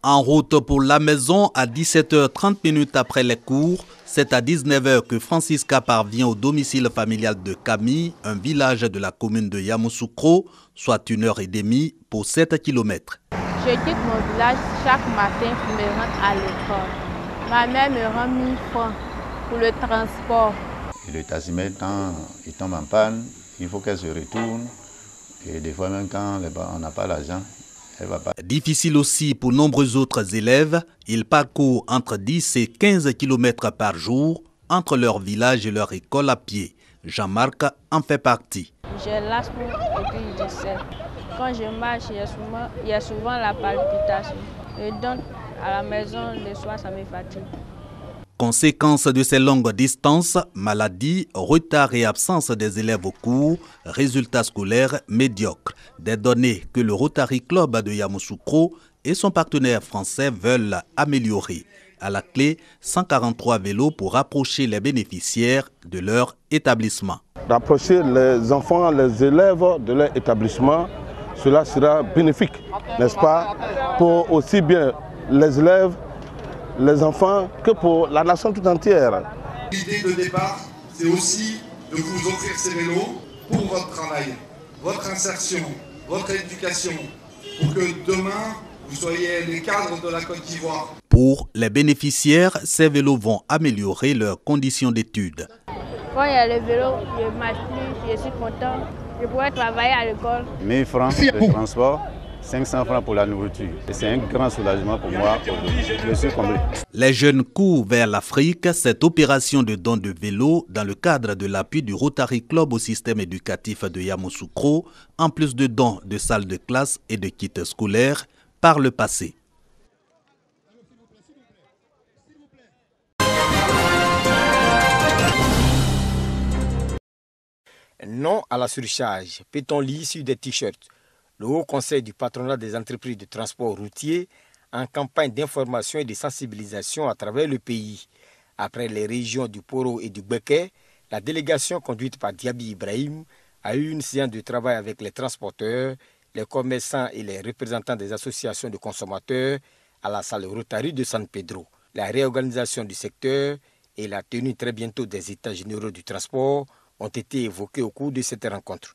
En route pour la maison à 17h30 après les cours, c'est à 19h que Francisca parvient au domicile familial de Camille, un village de la commune de Yamoussoukro, soit 1h30 pour 7 km. Je quitte mon village chaque matin pour me rendre à l'école. Ma mère me rend 1000 francs pour le transport. Et le taximètre, quand il tombe en panne, il faut qu'elle se retourne. Et des fois même quand on n'a pas l'argent, elle va pas. Difficile aussi pour nombreux autres élèves. Ils parcourent entre 10 et 15 km par jour entre leur village et leur école à pied. Jean-Marc en fait partie. J'ai l'asthme et puis je sais. Quand je marche, il y a souvent la palpitation. Et donc à la maison, le soir, ça me fatigue. Conséquence de ces longues distances, maladie, retard et absence des élèves au cours, résultats scolaires médiocres. Des données que le Rotary Club de Yamoussoukro et son partenaire français veulent améliorer. À la clé, 143 vélos pour rapprocher les bénéficiaires de leur établissement. Rapprocher les enfants, les élèves de leur établissement, cela sera bénéfique, n'est-ce pas, pour aussi bien les élèves, les enfants, que pour la nation tout entière. L'idée de départ, c'est aussi de vous offrir ces vélos pour votre travail, votre insertion, votre éducation, pour que demain, vous soyez les cadres de la Côte d'Ivoire. Pour les bénéficiaires, ces vélos vont améliorer leurs conditions d'études. Quand il y a le vélo, je marche plus, je suis content. Je pourrais travailler à l'école. 1000 francs de transport, 500 francs pour la nourriture. C'est un grand soulagement pour moi. Je suis comblé. Les jeunes courent vers l'Afrique. Cette opération de don de vélo dans le cadre de l'appui du Rotary Club au système éducatif de Yamoussoukro, en plus de dons de salles de classe et de kits scolaires par le passé. Non à la surcharge, peut-on lire sur des t-shirts. Le Haut Conseil du patronat des entreprises de transport routier en campagne d'information et de sensibilisation à travers le pays. Après les régions du Poro et du Beké, la délégation conduite par Diaby Ibrahim a eu une séance de travail avec les transporteurs, les commerçants et les représentants des associations de consommateurs à la salle Rotary de San Pedro. La réorganisation du secteur et la tenue très bientôt des états généraux du transport ont été évoqués au cours de cette rencontre.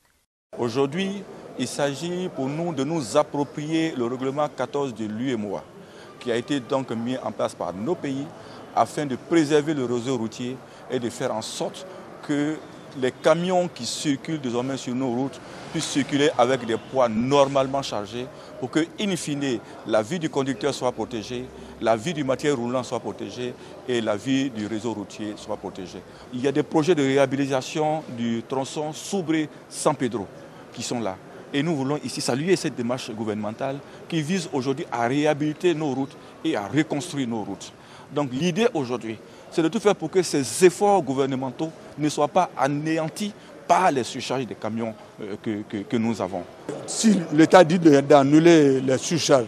Aujourd'hui, il s'agit pour nous de nous approprier le règlement 14 de l'UEMOA, qui a été donc mis en place par nos pays afin de préserver le réseau routier et de faire en sorte que les camions qui circulent désormais sur nos routes puissent circuler avec des poids normalement chargés pour que, in fine, la vie du conducteur soit protégée, la vie du matériel roulant soit protégée et la vie du réseau routier soit protégée. Il y a des projets de réhabilitation du tronçon Soubré-San Pedro qui sont là. Et nous voulons ici saluer cette démarche gouvernementale qui vise aujourd'hui à réhabiliter nos routes et à reconstruire nos routes. Donc l'idée aujourd'hui, c'est de tout faire pour que ces efforts gouvernementaux ne soient pas anéantis par les surcharges des camions que nous avons. Si l'État dit d'annuler les surcharges,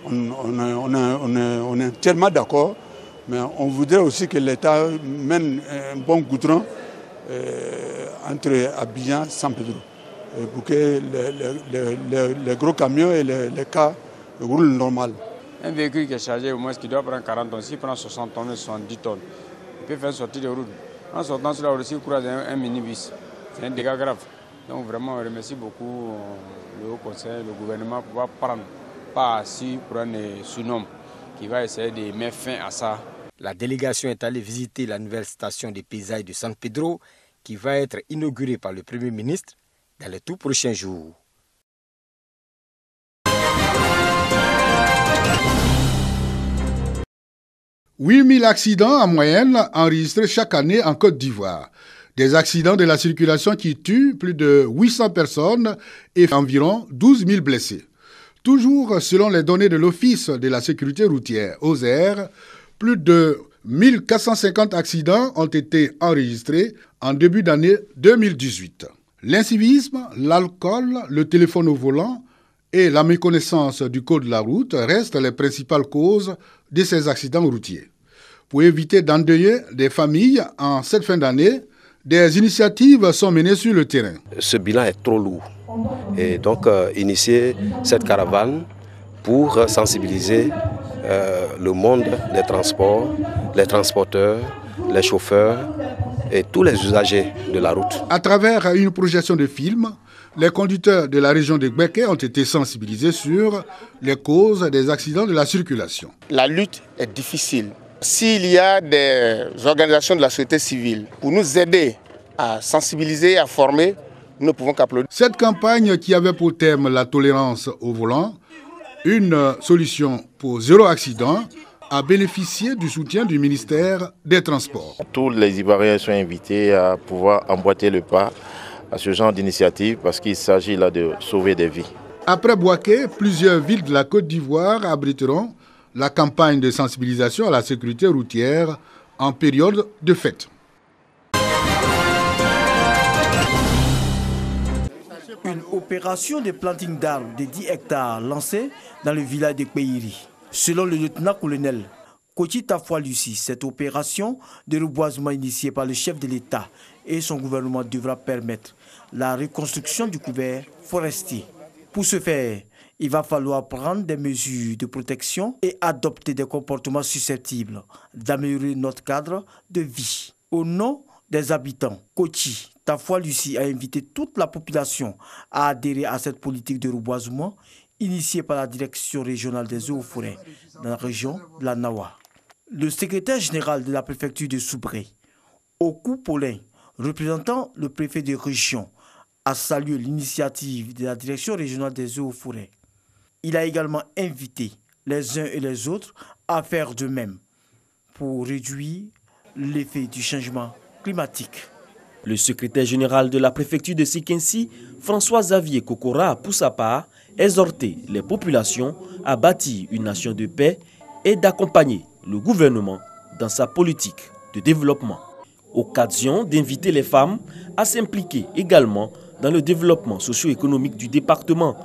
on est tellement d'accord, mais on voudrait aussi que l'État mène un bon goudron entre Abidjan et San Pedro, pour que les gros camions et les cars roulent normal. Un véhicule qui est chargé, au moins, qui doit prendre 40 tonnes, s'il prend 60 tonnes, 70 tonnes, il peut faire sortir de route. En sortant sur la route, il croise un minibus. C'est un dégât grave. Donc vraiment, on remercie beaucoup le Haut Conseil, le gouvernement pour pouvoir prendre pas assis pour un sous-nom qui va essayer de mettre fin à ça. La délégation est allée visiter la nouvelle station de paysages de San Pedro qui va être inaugurée par le Premier ministre dans les tout prochains jours. « 8000 accidents en moyenne enregistrés chaque année en Côte d'Ivoire. Des accidents de la circulation qui tuent plus de 800 personnes et environ 12 000 blessés. Toujours selon les données de l'Office de la sécurité routière, OSER, plus de 1450 accidents ont été enregistrés en début d'année 2018. L'incivisme, l'alcool, le téléphone au volant et la méconnaissance du code de la route restent les principales causes de ces accidents routiers. Pour éviter d'endeuiller des familles en cette fin d'année, des initiatives sont menées sur le terrain. Ce bilan est trop lourd et donc initier cette caravane pour sensibiliser le monde des transports, les transporteurs, les chauffeurs et tous les usagers de la route. À travers une projection de film, les conducteurs de la région de Gbeke ont été sensibilisés sur les causes des accidents de la circulation. La lutte est difficile. S'il y a des organisations de la société civile pour nous aider à sensibiliser, à former, nous ne pouvons qu'applaudir. Cette campagne qui avait pour thème la tolérance au volant, une solution pour zéro accident, a bénéficié du soutien du ministère des Transports. Tous les Ivoiriens sont invités à pouvoir emboîter le pas à ce genre d'initiative parce qu'il s'agit là de sauver des vies. Après Bouaké, plusieurs villes de la Côte d'Ivoire abriteront la campagne de sensibilisation à la sécurité routière en période de fête. Une opération de planting d'arbres de 10 hectares lancée dans le village de Kpeiri. Selon le lieutenant-colonel Kochi Tafwa Lucy, cette opération de reboisement initiée par le chef de l'État et son gouvernement devra permettre la reconstruction du couvert forestier. Pour ce faire, il va falloir prendre des mesures de protection et adopter des comportements susceptibles d'améliorer notre cadre de vie. Au nom des habitants, Kochi Tafwa Lucy a invité toute la population à adhérer à cette politique de reboisement initiée par la direction régionale des eaux et forêts dans la région de la Nawa. Le secrétaire général de la préfecture de Soubré, Oku Paulin, représentant le préfet de région, a salué l'initiative de la direction régionale des eaux et forêts. Il a également invité les uns et les autres à faire de même pour réduire l'effet du changement climatique. Le secrétaire général de la préfecture de Sikensi, François-Xavier Kokora, a pour sa part exhorté les populations à bâtir une nation de paix et d'accompagner le gouvernement dans sa politique de développement. Occasion d'inviter les femmes à s'impliquer également dans le développement socio-économique du département.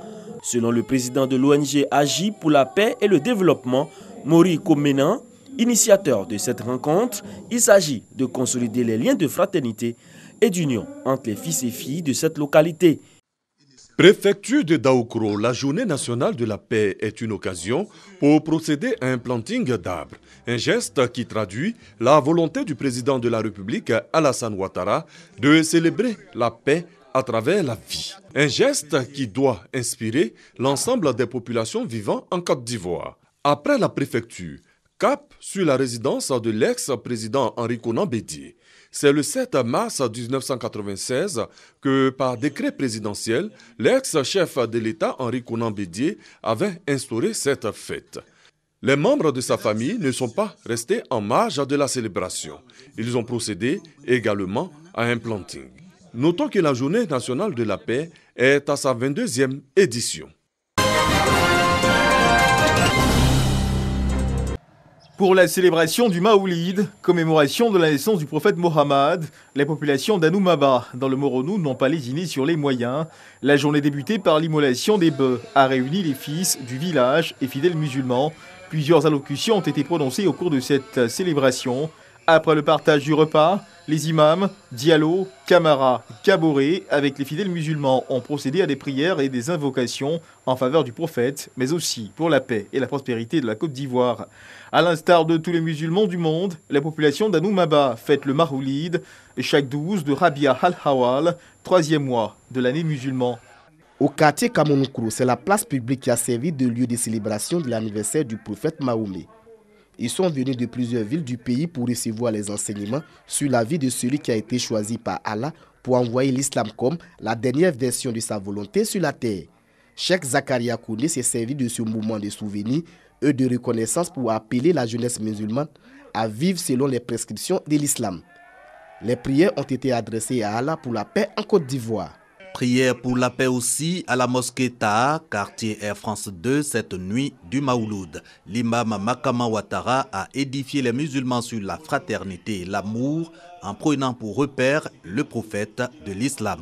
Selon le président de l'ONG Agi pour la paix et le développement, Mori Komenan, initiateur de cette rencontre, il s'agit de consolider les liens de fraternité et d'union entre les fils et filles de cette localité. Préfecture de Daoukro, la journée nationale de la paix est une occasion pour procéder à un planting d'arbres. Un geste qui traduit la volonté du président de la République, Alassane Ouattara, de célébrer la paix à travers la vie. Un geste qui doit inspirer l'ensemble des populations vivant en Côte d'Ivoire. Après la préfecture, cap sur la résidence de l'ex-président Henri Konan Bédié. C'est le 7 mars 1996 que, par décret présidentiel, l'ex-chef de l'État Henri Konan Bédié avait instauré cette fête. Les membres de sa famille ne sont pas restés en marge de la célébration. Ils ont procédé également à un planting. Notons que la Journée nationale de la paix est à sa 22e édition. Pour la célébration du Maoulid, commémoration de la naissance du prophète Mohammed, les populations d'Anoumaba, dans le Moronou, n'ont pas lésiné sur les moyens. La journée débutée par l'immolation des bœufs a réuni les fils du village et fidèles musulmans. Plusieurs allocutions ont été prononcées au cours de cette célébration. Après le partage du repas, les imams, Diallo, Camara, Kaboré, avec les fidèles musulmans, ont procédé à des prières et des invocations en faveur du prophète, mais aussi pour la paix et la prospérité de la Côte d'Ivoire. À l'instar de tous les musulmans du monde, la population d'Anoumaba fête le Mahoulid, chaque 12 de Rabia al-Hawal, 3e mois de l'année musulmane. Au quartier Kamounoukrou, c'est la place publique qui a servi de lieu de célébration de l'anniversaire du prophète Mahomet. Ils sont venus de plusieurs villes du pays pour recevoir les enseignements sur la vie de celui qui a été choisi par Allah pour envoyer l'islam comme la dernière version de sa volonté sur la terre. Cheikh Zakaria Kouné s'est servi de ce moment de souvenir et de reconnaissance pour appeler la jeunesse musulmane à vivre selon les prescriptions de l'islam. Les prières ont été adressées à Allah pour la paix en Côte d'Ivoire. Prière pour la paix aussi à la mosquée Taha, quartier Air France 2, cette nuit du Maouloud. L'imam Makama Ouattara a édifié les musulmans sur la fraternité et l'amour en prenant pour repère le prophète de l'islam.